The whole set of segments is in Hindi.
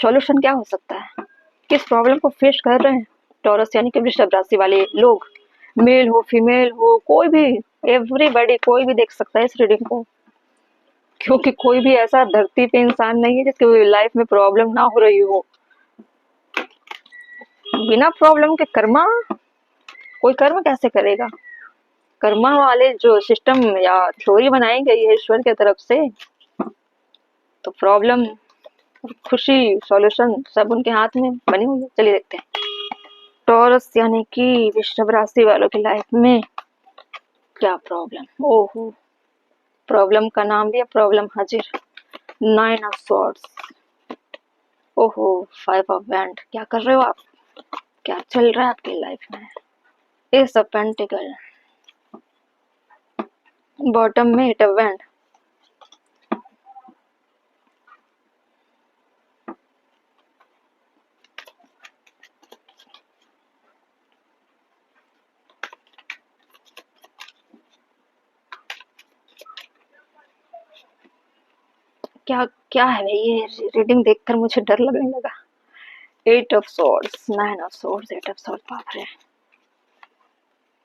सॉल्यूशन क्या हो सकता है? किस प्रॉब्लम को फेस कर रहे हैं टॉरस यानी कि वृषभ राशि वाले लोग? मेल हो फीमेल हो कोई भी, एवरीबॉडी, कोई भी देख सकता है इस रीडिंग को, क्योंकि कोई भी ऐसा धरती पे इंसान नहीं है जिसके लाइफ में प्रॉब्लम ना हो रही हो। बिना प्रॉब्लम के कर्मा, कोई कर्म कैसे करेगा? कर्मा वाले जो सिस्टम या थ्योरी बनाई गई है ईश्वर की तरफ से, तो प्रॉब्लम, खुशी, सॉल्यूशन सब उनके हाथ में बनी हुई है। चलिए देखते हैं टॉरस यानी कि वृषभ राशि वालों की लाइफ में क्या प्रॉब्लम। ओहो, प्रॉब्लम का नाम भी है प्रॉब्लम हाजिर। 9 ऑफ सॉर्ड्स, ओहो, 5 ऑफ वैंड। क्या कर रहे हो आप? क्या चल रहा है आपकी लाइफ में? एस ऑफ पेंटिकल, बॉटम में 8 ऑफ वैंड। क्या क्या है भाई, ये रीडिंग देखकर मुझे डर लगने लगा। 8 of swords, 9 of swords, 8 of sword, बाप रे।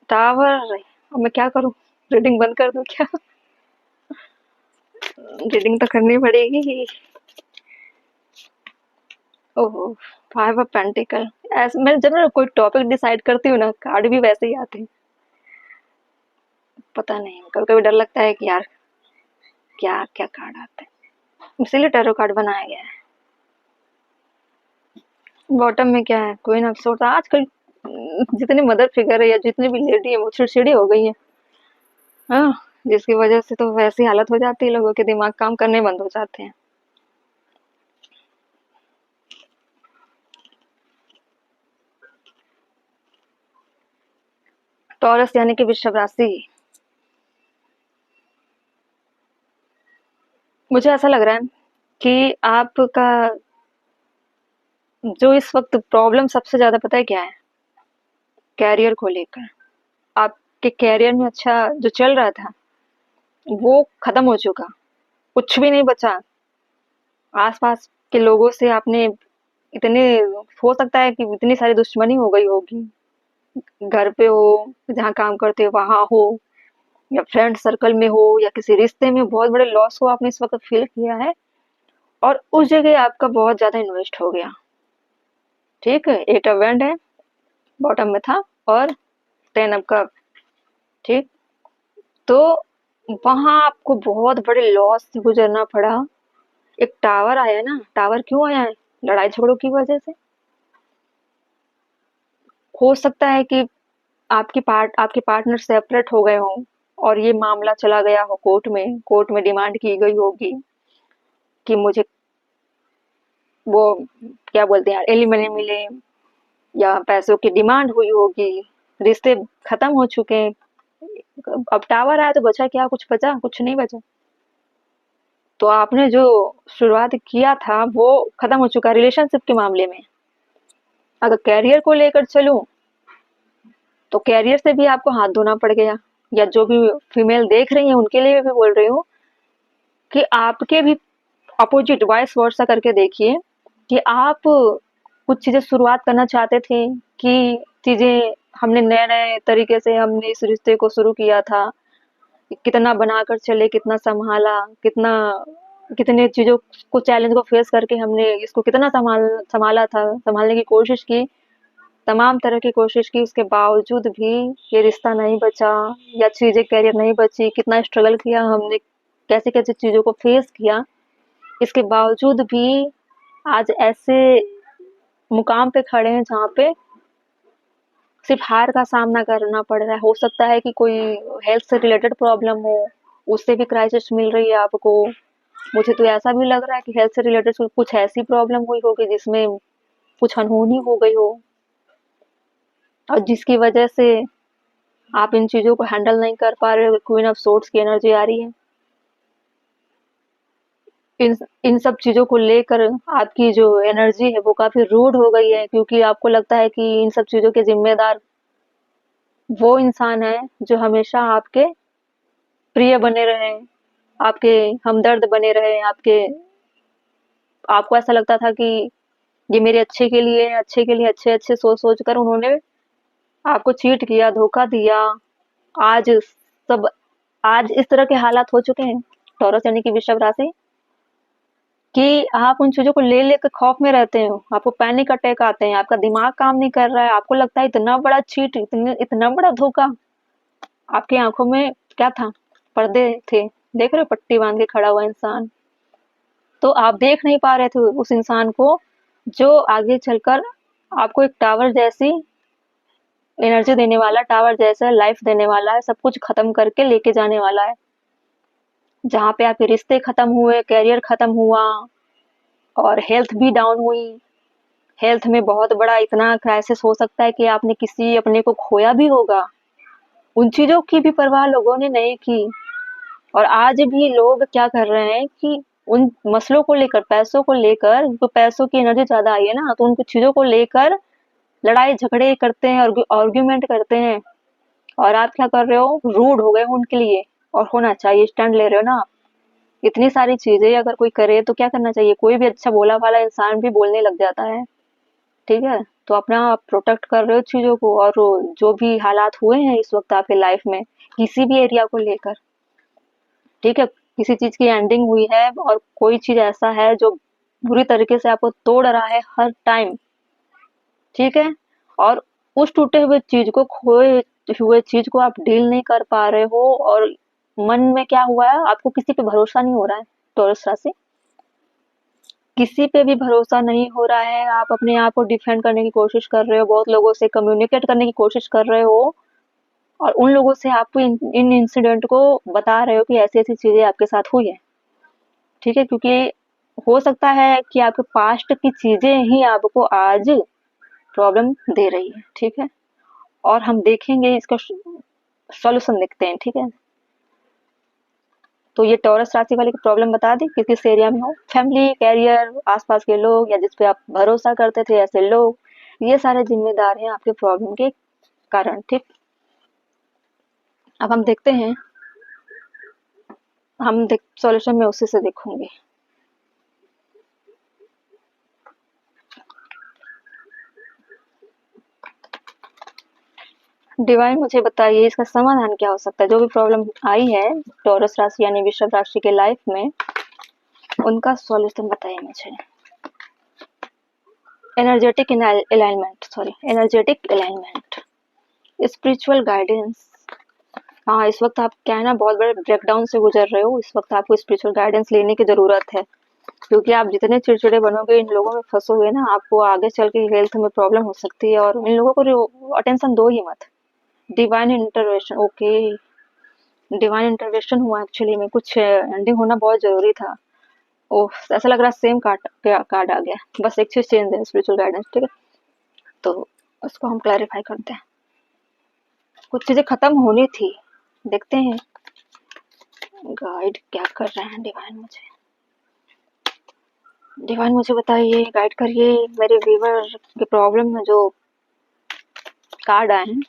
टावर, अब मैं क्या करूं? रीडिंग बंद कर दूं क्या? रीडिंग तो करनी पड़ेगी। ओहो, 5 ऑफ पेंटिकल। ऐसे मैं जब ना कोई टॉपिक डिसाइड करती हूँ ना, कार्ड भी वैसे ही आते हैं। पता नहीं, कभी कभी डर लगता है कि यार क्या क्या कार्ड आते हैं, इसीलिए टैरो कार्ड बनाया गया है। बॉटम में क्या है? Queen of swords. आजकल जितनी मदर फिगर है या जितनी भी लेडी है वो चिड़चिड़ी हो गई है, हाँ, जिसकी वजह से तो वैसी हालत हो जाती है, लोगों के दिमाग काम करने बंद हो जाते हैं। टॉरस यानी कि वृषभ राशि, मुझे ऐसा लग रहा है कि आपका जो इस वक्त प्रॉब्लम सबसे ज्यादा पता है क्या है? कैरियर को लेकर। आपके कैरियर में अच्छा जो चल रहा था वो खत्म हो चुका, कुछ भी नहीं बचा। आसपास के लोगों से आपने इतने, हो सकता है कि इतनी सारी दुश्मनी हो गई होगी, घर पे हो, जहाँ काम करते हो वहां हो, या फ्रेंड सर्कल में हो, या किसी रिश्ते में बहुत बड़े लॉस को आपने इस वक्त फील किया है, और उस जगह आपका बहुत ज्यादा इन्वेस्ट हो गया। ठीक है, 8 ऑफ वैंड है, बॉटम में था, और 10 ऑफ कप। ठीक, तो वहां आपको बहुत बड़े लॉस से गुजरना पड़ा। एक टावर आया ना, टावर क्यों आया है? लड़ाई झगड़ों की वजह से। हो सकता है कि आपके पार्टनर सेपरेट हो गए हों, और ये मामला चला गया हो कोर्ट में, कोर्ट में डिमांड की गई होगी कि मुझे वो, क्या बोलते हैं यार, एलिमनी मिले, या पैसों की डिमांड हुई होगी। रिश्ते खत्म हो चुके हैं, अब टावर आया तो बचा क्या? कुछ बचा? कुछ नहीं बचा। तो आपने जो शुरुआत किया था वो खत्म हो चुका रिलेशनशिप के मामले में। अगर कैरियर को लेकर चलूं तो कैरियर से भी आपको हाथ धोना पड़ गया, या जो भी फीमेल देख रही हैं उनके लिए भी बोल रही हूँ कि आपके भी अपोजिट वाइस वर्सा करके देखिए, कि आप कुछ चीजें शुरुआत करना चाहते थे, कि चीजें हमने नए नए तरीके से हमने इस रिश्ते को शुरू किया था, कितना बनाकर चले, कितना संभाला, कितना, कितने चीजों को, चैलेंज को फेस करके हमने इसको कितना संभाला था, संभालने की कोशिश की, तमाम तरह की कोशिश की, उसके बावजूद भी ये रिश्ता नहीं बचा, या चीजें कैरियर नहीं बची। कितना स्ट्रगल किया हमने, कैसे कैसे चीजों को फेस किया, इसके बावजूद भी आज ऐसे मुकाम पे खड़े हैं जहाँ पे सिर्फ हार का सामना करना पड़ रहा है। हो सकता है कि कोई हेल्थ से रिलेटेड प्रॉब्लम हो, उससे भी क्राइसिस मिल रही है आपको। मुझे तो ऐसा भी लग रहा है कि हेल्थ से रिलेटेड कुछ ऐसी प्रॉब्लम हुई होगी जिसमें कुछ अनहोनी हो गई हो, और जिसकी वजह से आप इन चीजों को हैंडल नहीं कर पा रहे हो। क्वीन ऑफ सोर्ड्स की एनर्जी आ रही है। इन इन सब चीजों को लेकर आपकी जो एनर्जी है वो काफी रूड हो गई है, क्योंकि आपको लगता है कि इन सब चीजों के जिम्मेदार वो इंसान है जो हमेशा आपके प्रिय बने रहे, आपके हमदर्द बने रहे, आपके, आपको ऐसा लगता था कि ये मेरे अच्छे के लिए है, अच्छे के लिए अच्छे अच्छे सोच सोच कर उन्होंने आपको चीट किया, धोखा दिया। आज सब आज इस तरह के हालात हो चुके हैं टॉरस यानी कि वृषभ राशि, कि आप उन चीजों को ले लेकर खौफ में रहते हो, आपको पैनिक अटैक आते हैं, आपका दिमाग काम नहीं कर रहा है, आपको लगता है इतना बड़ा चीट, इतना बड़ा धोखा। आपकी आंखों में क्या था? पर्दे थे। देख रहे हो पट्टी बांध के खड़ा हुआ इंसान, तो आप देख नहीं पा रहे थे उस इंसान को जो आगे चलकर आपको एक टावर जैसी एनर्जी देने वाला, टावर जैसा लाइफ देने वाला है, सब कुछ खत्म करके लेके जाने वाला है। जहाँ पे आपके रिश्ते खत्म हुए, करियर खत्म हुआ और हेल्थ भी डाउन हुई। हेल्थ में बहुत बड़ा इतना क्राइसिस हो सकता है कि आपने किसी अपने को खोया भी होगा। उन चीजों की भी परवाह लोगों ने नहीं की। और आज भी लोग क्या कर रहे हैं कि उन मसलों को लेकर, पैसों को लेकर, तो पैसों की एनर्जी ज्यादा आई है ना, तो उनको चीजों को लेकर लड़ाई झगड़े करते हैं, आर्ग्यूमेंट करते हैं। और आप क्या कर रहे हो? रूड हो गए हो उनके लिए। और होना चाहिए, स्टैंड ले रहे हो ना आप। इतनी सारी चीजें अगर कोई करे तो क्या करना चाहिए? कोई भी अच्छा बोला वाला इंसान भी बोलने लग जाता है, ठीक है? तो अपना आप प्रोटेक्ट कर रहे हो चीजों को। और जो भी हालात हुए हैं इस वक्त आपके लाइफ में किसी भी एरिया को लेकर, ठीक है, किसी चीज की एंडिंग हुई है और कोई चीज ऐसा है जो बुरी तरीके से आपको तोड़ रहा है हर टाइम, ठीक है? और उस टूटे हुए चीज को, खोए हुए चीज को आप डील नहीं कर पा रहे हो। और मन में क्या हुआ है, आपको किसी पे भरोसा नहीं हो रहा है। टॉरस राशि, किसी पे भी भरोसा नहीं हो रहा है। आप अपने आप को डिफेंड करने की कोशिश कर रहे हो, बहुत लोगों से कम्युनिकेट करने की कोशिश कर रहे हो, और उन लोगों से आप इन इंसिडेंट को बता रहे हो कि ऐसी ऐसी चीजें आपके साथ हुई है, ठीक है? क्योंकि हो सकता है कि आपके पास्ट की चीजें ही आपको आज प्रॉब्लम दे रही है, ठीक है? और हम देखेंगे इसका सॉल्यूशन, देखते हैं, ठीक है? तो ये टॉरस राशि वाले की प्रॉब्लम बता दी कि किस एरिया में हो। फैमिली, कैरियर, आसपास के लोग, या जिस पे आप भरोसा करते थे ऐसे लोग, ये सारे जिम्मेदार हैं आपके प्रॉब्लम के कारण, ठीक? अब हम देखते हैं, सॉल्यूशन में उसी से देखूंगी। डिवाइन मुझे बताइए इसका समाधान क्या हो सकता है? जो भी प्रॉब्लम आई है टॉरस राशि यानी वृषभ राशि के लाइफ में, उनका सॉल्यूशन बताइए मुझे। Energetic alignment, spiritual guidance. हाँ, इस वक्त आप क्या है ना, बहुत बड़े ब्रेकडाउन से गुजर रहे हो। इस वक्त आपको स्पिरिचुअल गाइडेंस लेने की जरूरत है, क्योंकि आप जितने चिड़चिड़े बनोगे, इन लोगों में फंसोगे ना, आपको आगे चल के हेल्थ में प्रॉब्लम हो सकती है। और इन लोगों को अटेंशन दो ही मत। Divine intervention, okay, divine intervention हुआ एक्चुअली में, कुछ एंडिंग होना बहुत जरूरी था। ओह, ऐसा लग रहा है सेम कार्ड कार्ड आ गया, बस एक चीज चेंज है, स्पिरिचुअल गाइडेंस, ठीक है? तो उसको हम क्लैरिफाई करते हैं। कुछ चीजें खत्म होनी थी, देखते हैं गाइड क्या कर रहे हैं डिवाइन मुझे। डिवाइन मुझे बताइए, गाइड करिए मेरे व्यूवर के प्रॉब्लम में जो कार्ड आए हैं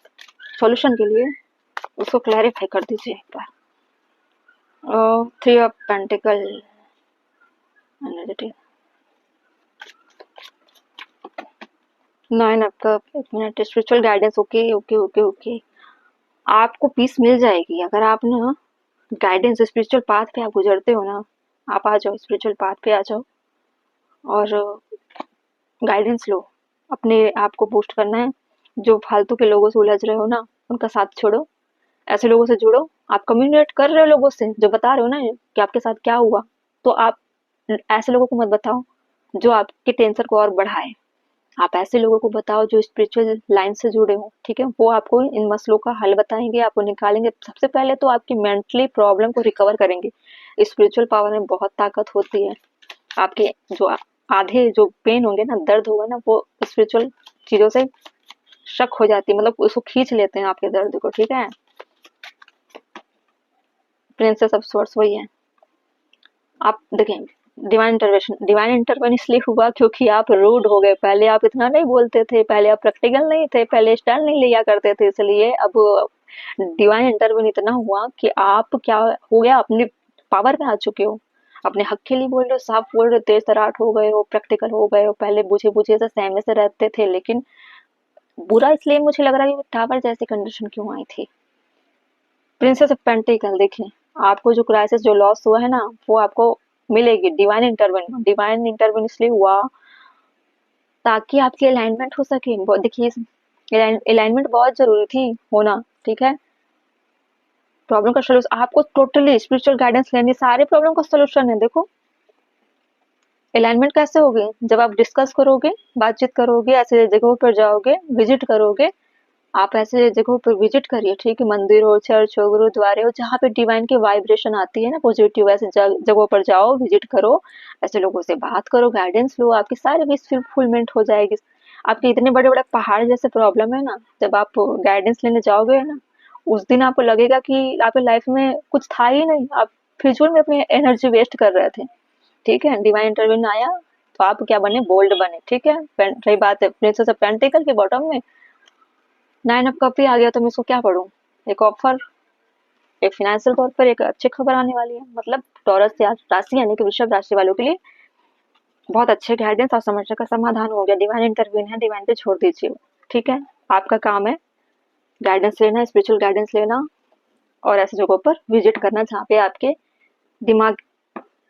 सॉल्यूशन के लिए, उसको क्लैरिफाई कर दीजिए एक बार। 3 of pentacles, energetic, 9 of cups, एक minute, spiritual guidance, okay okay okay okay. आपको पीस मिल जाएगी अगर आप ना गाइडेंस, स्पिरिचुअल पाथ पे आप गुजरते हो ना। आप आ जाओ, स्पिरिचुअल पाथ पे आ जाओ और गाइडेंस लो। अपने आप को बूस्ट करना है। जो फालतू के लोगों से उलझ रहे हो ना, उनका साथ छोड़ो, ऐसे लोगों से जुड़ो। आप कम्युनिकेट कर रहे हो लोगों से, जो बता रहे हो ना कि आपके साथ क्या हुआ, तो आप ऐसे लोगों को मत बताओ जो आपके टेंशन को और बढ़ाए। आप ऐसे लोगों को बताओ जो स्पिरिचुअल लाइन से जुड़े हो, ठीक है? वो आपको इन मसलों का हल बताएंगे, आपको निकालेंगे। सबसे पहले तो आपकी मेंटली प्रॉब्लम को रिकवर करेंगे। स्पिरिचुअल पावर में बहुत ताकत होती है। आपके जो आधे जो पेन होंगे ना, दर्द होगा ना, वो स्पिरिचुअल चीजों से शक हो जाती है, मतलब उसको खींच लेते हैं आपके दर्द को, ठीक है? प्रिंसेस ऑफ स्वॉर्ड्स वही है। आप देखें, डिवाइन इंटरवेंशन इसलिए हुआ क्योंकि आप रूड हो गए। पहले आप इतना नहीं बोलते थे, पहले आप प्रैक्टिकल नहीं थे, पहले स्टैंड नहीं लिया करते थे, इसलिए अब डिवाइन इंटरवेंशन इतना हुआ कि आप क्या हो गया, अपने पावर में आ चुके हो। अपने हक के लिए बोल रहे हो, साफ बोल रहे हो, तेज तराट हो गए हो, प्रैक्टिकल हो गए हो, पहले बुझे बुझे से सहमे से रहते थे, लेकिन बुरा इसलिए मुझे लग रहा है कि टावर जैसी कंडीशन क्यों आई थी। प्रिंसेस ऑफ पेंटिकल देखिए, आपको जो क्राइसिस जो लॉस हुआ है ना, वो आपको मिलेगी। डिवाइन इंटरवेन इसलिए हुआ ताकि आपकी अलाइनमेंट हो सके। देखिए अलाइनमेंट बहुत जरूरी थी होना, ठीक है। प्रॉब्लम का सोल्यूशन आपको टोटली स्पिरिचुअल गाइडेंस लेनी, सारे प्रॉब्लम का सोल्यूशन है। देखो अलाइनमेंट कैसे होगी, जब आप डिस्कस करोगे, बातचीत करोगे, ऐसे जगहों पर जाओगे, विजिट करोगे। आप ऐसे जगहों पर विजिट करिए, ठीक है, मंदिर हो, चर्च हो, गुरुद्वारे हो, जहाँ पे डिवाइन की वाइब्रेशन आती है ना पॉजिटिव, ऐसे जगहों पर जाओ, विजिट करो, ऐसे लोगों से बात करो, गाइडेंस लो, आपकी सारी विश फुलफिलमेंट हो जाएगी। आपके इतने बड़े बड़े पहाड़ जैसे प्रॉब्लम है ना, जब आप गाइडेंस लेने जाओगे ना, उस दिन आपको लगेगा कि आपकी लाइफ में कुछ था ही नहीं, आप फिजूल में अपनी एनर्जी वेस्ट कर रहे थे। ठीक है, डिवाइन इंटरवेन आया तो आप क्या बने, बोल्ड बने, ठीक है। रही बात है प्रिंसेस ऑफ पेंटिकल के बॉटम में नाइन ऑफ कप ही आ गया, तो मैं इसको क्या पढ़ूं। एक ऑफर, एक फाइनेंशियल तौर पर एक अच्छी खबर आने वाली है, मतलब टॉरस राशि यानी कि वृषभ राशि वालों के लिए बहुत अच्छे गाइडेंस और समस्या का समाधान हो गया। डिवाइन इंटरव्यून है, डिवाइन पे छोड़ दीजिए, ठीक है। आपका काम है गाइडेंस लेना, स्पिरिचुअल गाइडेंस लेना, और ऐसी जगहों पर विजिट करना जहाँ पे आपके दिमाग